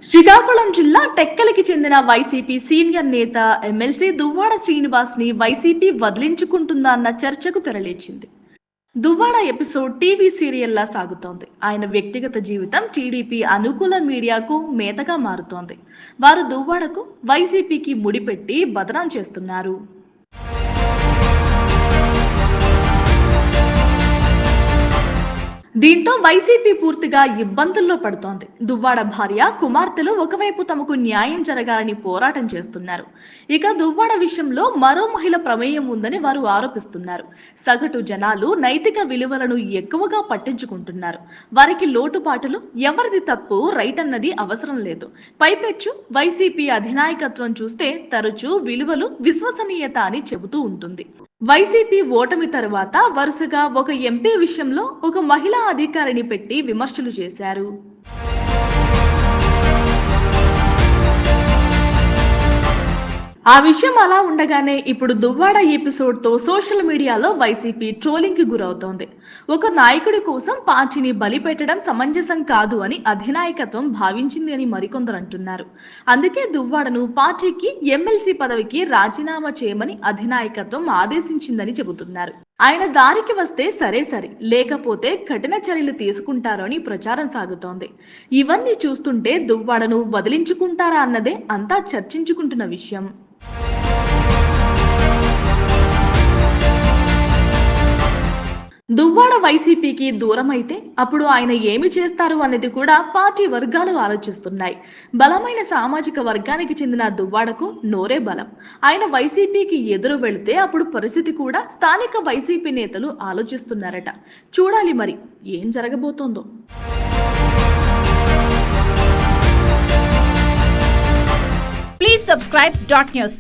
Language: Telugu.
శ్రీకాకుళం జిల్లా టెక్కలికి చెందిన వైసీపీ సీనియర్ నేత ఎమ్మెల్సీ దువ్వాడ శ్రీనివాస్ ని వైసీపీ వదిలించుకుంటుందా అన్న చర్చకు తెరలేచింది. దువ్వాడ ఎపిసోడ్ టీవీ సీరియల్లా సాగుతోంది. ఆయన వ్యక్తిగత జీవితం టీడీపీ అనుకూల మీడియాకు మేతగా మారుతోంది. వారు దువ్వాడకు వైసీపీకి ముడిపెట్టి బదనాం చేస్తున్నారు. దీంతో వైసీపీ పూర్తిగా ఇబ్బందుల్లో పడుతోంది. దువ్వాడ భార్య, కుమార్తెలు ఒకవైపు తమకు న్యాయం జరగాలని పోరాటం చేస్తున్నారు. ఇక దువ్వాడ విషయంలో మరో మహిళ ప్రమేయం ఉందని వారు ఆరోపిస్తున్నారు. సగటు జనాలు నైతిక విలువలను ఎక్కువగా పట్టించుకుంటున్నారు. వారికి లోటుపాటులు, ఎవరిది తప్పు రైట్ అన్నది అవసరం లేదు. పైపెచ్చు వైసీపీ అధినాయకత్వం చూస్తే తరచూ విలువలు, విశ్వసనీయత అని చెబుతూ ఉంటుంది. వైసీపీ ఓటమి తరువాత వరుసగా ఒక ఎంపీ విషయంలో ఒక మహిళా అధికారిని పెట్టి విమర్శలు చేశారు. ఆ విషయం అలా ఉండగానే ఇప్పుడు దువ్వాడ ఎపిసోడ్ తో సోషల్ మీడియాలో వైసీపీ ట్రోలింగ్ కి గురవుతోంది. ఒక నాయకుడి కోసం పార్టీని బలి పెట్టడం సమంజసం కాదు అని అధినాయకత్వం భావించింది అని మరికొందరు అంటున్నారు. అందుకే దువ్వాడను పార్టీకి ఎమ్మెల్సీ పదవికి రాజీనామా చేయమని అధినాయకత్వం ఆదేశించిందని చెబుతున్నారు. ఆయన దారికి వస్తే సరే, లేకపోతే కఠిన చర్యలు తీసుకుంటారు అని ప్రచారం సాగుతోంది. ఇవన్నీ చూస్తుంటే దువ్వాడను వదిలించుకుంటారా అన్నదే అంతా చర్చించుకుంటున్న విషయం. దువ్వాడ వైసీపీకి దూరం అయితే అప్పుడు ఆయన ఏమి చేస్తారు అనేది కూడా పార్టీ వర్గాలు ఆలోచిస్తున్నాయి. బలమైన సామాజిక వర్గానికి చెందిన దువ్వాడకు నోరే బలం. ఆయన వైసీపీకి ఎదురు వెళితే అప్పుడు పరిస్థితి కూడా స్థానిక వైసీపీ నేతలు ఆలోచిస్తున్నారట. చూడాలి మరి ఏం జరగబోతోందో. Please subscribe Dot News.